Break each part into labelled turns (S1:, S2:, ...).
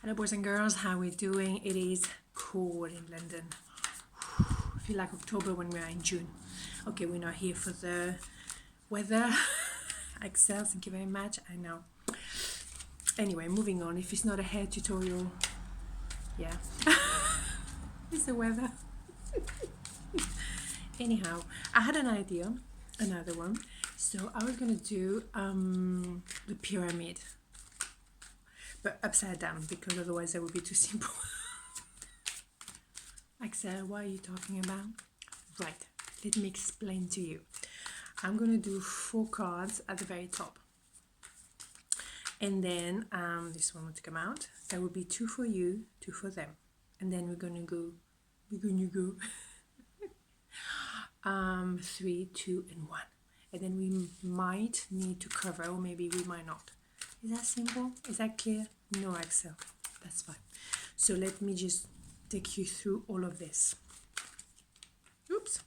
S1: Hello boys and girls, how we doing? It is cold in London. I feel like October when we are in June. Okay, we're not here for the weather. Axelle, thank you very much. I know. Anyway, moving on. If it's not a hair tutorial, yeah. It's the weather. Anyhow, I had an idea, another one. So I was gonna do the pyramid, but upside down because otherwise that would be too simple. Axelle, what are you talking about? Right, let me explain to you. I'm gonna do 4 cards at the very top, and then this one would come out. There will be 2 for you, 2 for them, and then we're gonna go 3, 2, and 1, and then we might need to cover, or maybe we might not. Is that simple? Is that clear? No, Axelle, that's fine. So let me just take you through all of this. Oops.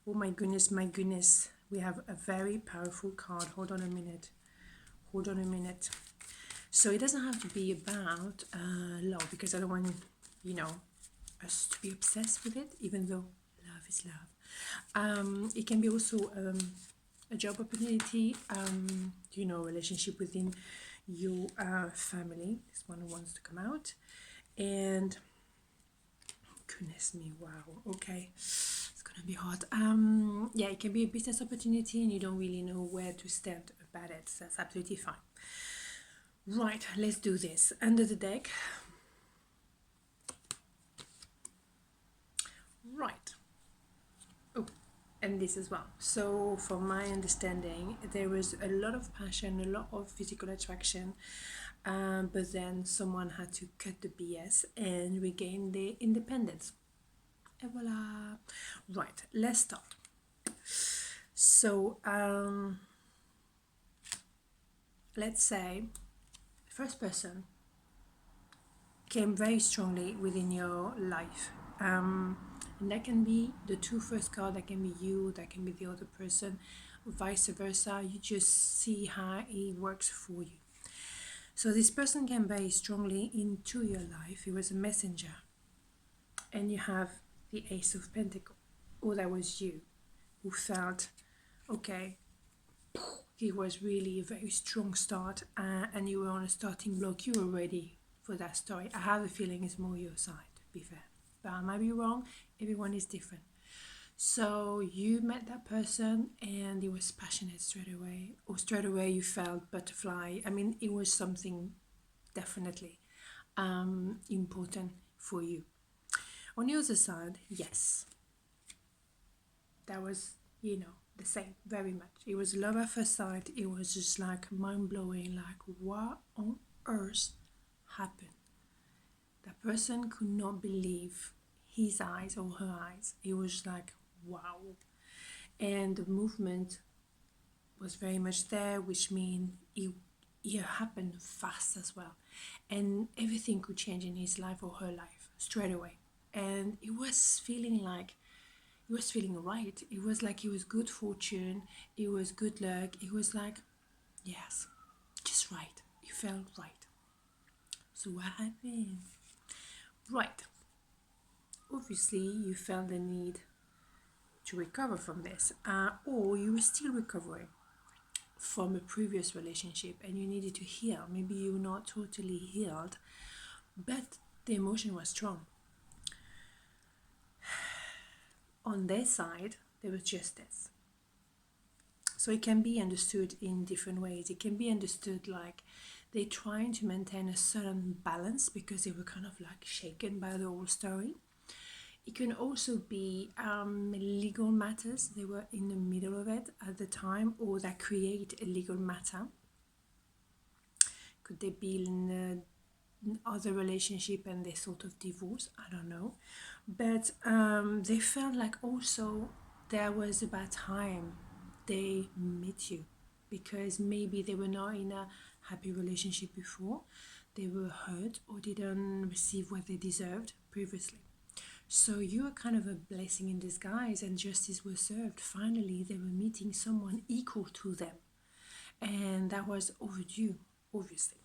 S1: Oh my goodness, my goodness. We have a very powerful card. Hold on a minute. So it doesn't have to be about love, because I don't want, us to be obsessed with it, even though love is love. It can be also a job opportunity, relationship within your family. This one wants to come out. And goodness me, wow, okay, it's gonna be hard. Yeah, it can be a business opportunity and you don't really know where to stand about it, so that's absolutely fine. Right, let's do this. Under the deck. Right. Oh, and this as well. So from my understanding, there was a lot of passion, a lot of physical attraction, but then someone had to cut the BS and regain their independence. And voila. Right, let's start. So let's say the first person came very strongly within your life, and that can be the 2 first cards, that can be you, that can be the other person, vice versa. You just see how it works for you. So this person came very strongly into your life. It was a messenger, and you have the Ace of Pentacles. Or that was you who felt, okay, it was really a very strong start, and you were on a starting block. You were ready for that story. I have a feeling it's more your side, to be fair, but I might be wrong. Everyone is different. So you met that person and it was passionate straight away, or straight away you felt butterfly. I mean, it was something definitely important for you. On the other side, yes, that was, the same, very much. It was love at first sight. It was just like mind-blowing, like what on earth happened? That person could not believe his eyes or her eyes. It was like, wow. And the movement was very much there, which means it happened fast as well. And everything could change in his life or her life straight away. And it was feeling right. It was like it was good fortune. It was good luck. It was like, yes, just right. It felt right. So what happened? Right. Obviously, you felt the need to recover from this, or you were still recovering from a previous relationship and you needed to heal. Maybe you're not totally healed, but the emotion was strong. On their side, there was justice. So it can be understood in different ways. It can be understood like they're trying to maintain a certain balance because they were kind of like shaken by the whole story. It can also be legal matters. They were in the middle of it at the time, or that create a legal matter. Could they be in other relationship and they sort of divorce? I don't know. But they felt like also there was about time they met you, because maybe they were not in a happy relationship before. They were hurt or didn't receive what they deserved previously. So you were kind of a blessing in disguise, and justice was served. Finally, they were meeting someone equal to them, and that was overdue, obviously.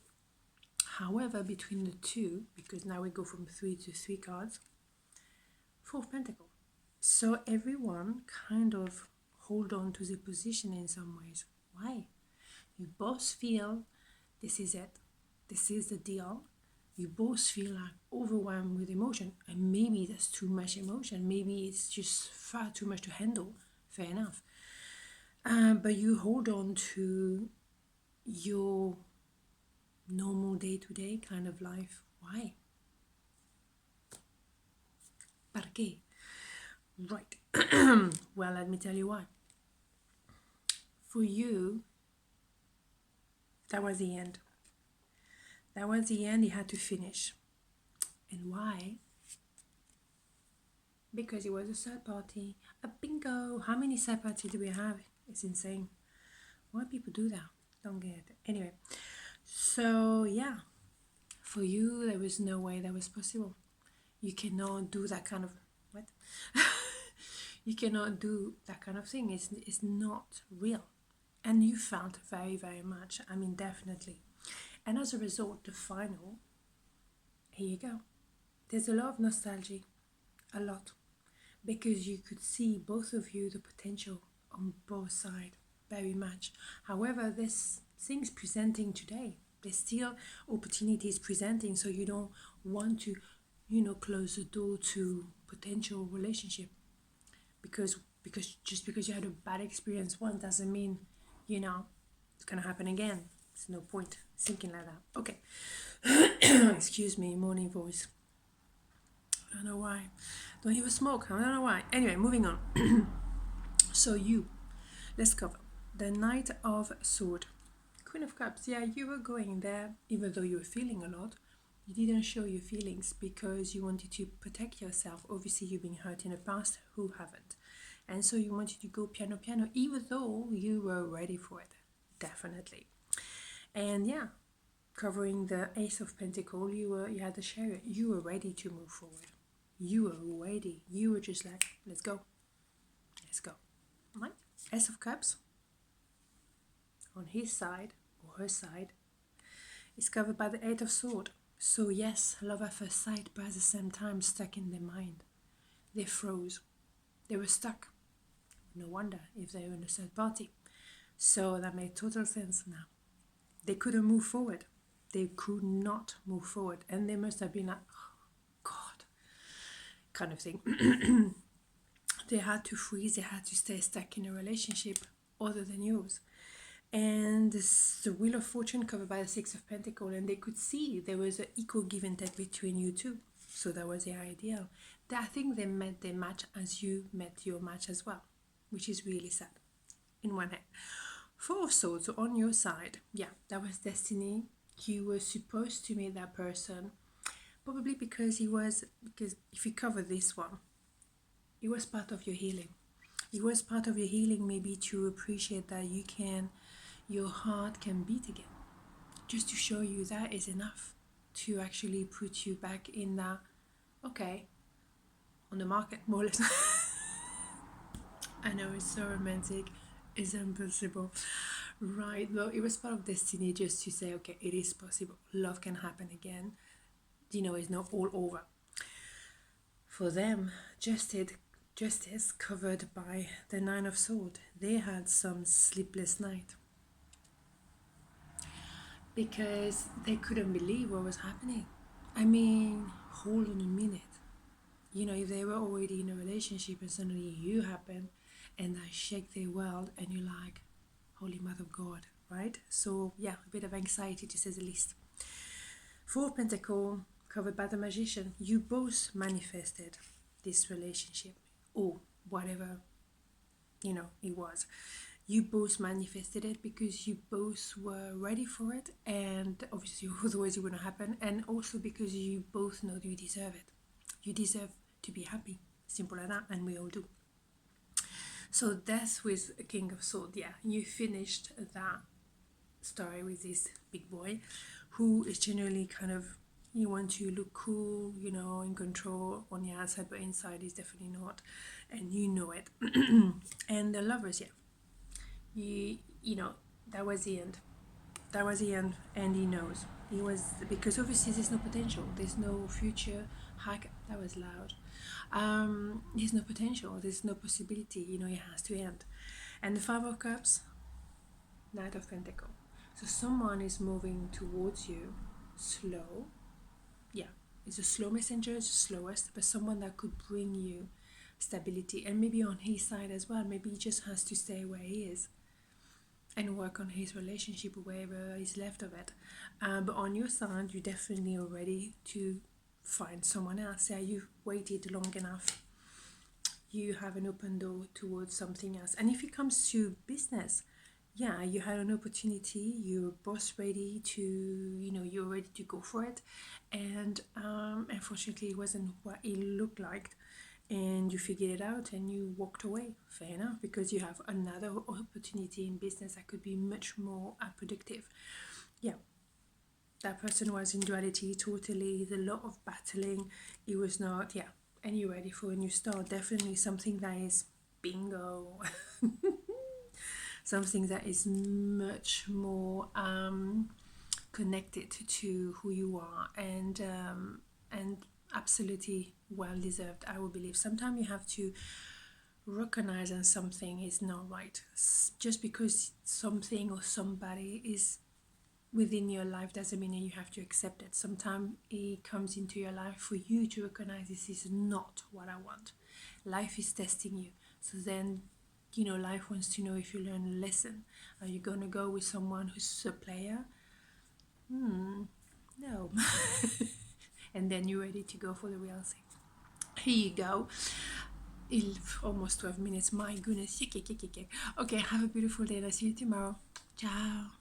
S1: However, between the two, because now we go from 3 to 3 cards, 4 of Pentacles. So everyone kind of hold on to the position in some ways. Why? You both feel this is it. This is the deal. You both feel like overwhelmed with emotion. And maybe there's too much emotion. Maybe it's just far too much to handle. Fair enough. But you hold on to your normal day-to-day kind of life. Why? ¿Para qué? Right. Well, let me tell you why. For you, that was the end. That was the end. You had to finish. And why? Because it was a third party. A bingo. How many third parties do we have? It's insane. Why people do that? Don't get it. Anyway. So, yeah. For you, there was no way that was possible. You cannot do that kind of... What? You cannot do that kind of thing. It's not real. And you felt very, very much. I mean, definitely. And as a result, the final, here you go. There's a lot of nostalgia. A lot. Because you could see, both of you, the potential on both sides. Very much. However, there's things presenting today. There's still opportunities presenting. So you don't want to, close the door to potential relationship. Because just because you had a bad experience once doesn't mean, it's going to happen again. There's no point thinking like that. Okay. Excuse me, morning voice. I don't know why. Don't even smoke. I don't know why. Anyway, moving on. So let's cover. The Knight of Swords. Queen of Cups. Yeah, you were going there, even though you were feeling a lot. You didn't show your feelings because you wanted to protect yourself. Obviously, you've been hurt in the past. Who haven't? And so you wanted to go piano, even though you were ready for it. Definitely. And yeah, covering the Ace of Pentacles, you had the Chariot. You were ready to move forward. You were ready. You were just like, let's go. Let's go. Right? Ace of Cups. On his side, or her side, is covered by the Eight of Swords. So yes, love at first sight, but at the same time stuck in their mind. They froze. They were stuck. No wonder if they were in a third party. So that made total sense now. They couldn't move forward. They could not move forward. And they must have been like, oh, God, kind of thing. They had to freeze. They had to stay stuck in a relationship other than yours. And the Wheel of Fortune covered by the Six of Pentacles, and they could see there was an equal give and take between you two. So that was the ideal. I think they met their match as you met your match as well, which is really sad in one hand. Four of Swords, so on your side, yeah, that was destiny. You were supposed to meet that person, probably because if you cover this one, it was part of your healing. It was part of your healing, maybe to appreciate that your heart can beat again. Just to show you that is enough to actually put you back in that, okay, on the market, more or less. I know it's so romantic, it's impossible. Right, well, it was part of destiny just to say, okay, it is possible. Love can happen again. It's not all over. For them, justice covered by the Nine of Swords. They had some sleepless night because they couldn't believe what was happening. I mean, hold on a minute. If they were already in a relationship and suddenly you happen and that shake their world and you're like, Holy Mother of God, right? So yeah, a bit of anxiety to say the least. Four of Pentacles covered by the Magician. You both manifested this relationship or whatever, it was. You both manifested it because you both were ready for it, and obviously otherwise it wouldn't happen, and also because you both know you deserve it. You deserve to be happy. Simple as that, and we all do. So that's with King of Swords. Yeah, you finished that story with this big boy who is generally kind of, you want to look cool, in control on the outside, but inside is definitely not, and you know it. And the Lovers, yeah, that was the end. That was the end, and he knows. It was because obviously there's no potential, there's no future. Hack, that was loud. There's no potential, there's no possibility, it has to end. And the Five of Cups, Knight of Pentacle. So someone is moving towards you, slow. Yeah, it's a slow messenger, it's the slowest, but someone that could bring you stability. And maybe on his side as well, maybe he just has to stay where he is and work on his relationship wherever is left of it. But on your side, you definitely are ready to find someone else. Yeah, you've waited long enough. You have an open door towards something else. And if it comes to business, yeah, you had an opportunity, you're both ready to, you're ready to go for it. And unfortunately, it wasn't what it looked like. And you figured it out and you walked away. Fair enough, because you have another opportunity in business that could be much more productive. Yeah, that person was in duality totally, the lot of battling. It was not, yeah. And you're ready for a new start. Definitely something that is bingo. Something that is much more connected to who you are, and absolutely well deserved, I would believe. Sometimes you have to recognize that something is not right. Just because something or somebody is within your life doesn't mean that you have to accept it. Sometimes it comes into your life for you to recognize this is not what I want. Life is testing you. So then, life wants to know if you learn a lesson. Are you going to go with someone who's a player? No. And then you're ready to go for the real thing. Here you go. Almost 12 minutes. My goodness. Okay, have a beautiful day. I'll see you tomorrow. Ciao.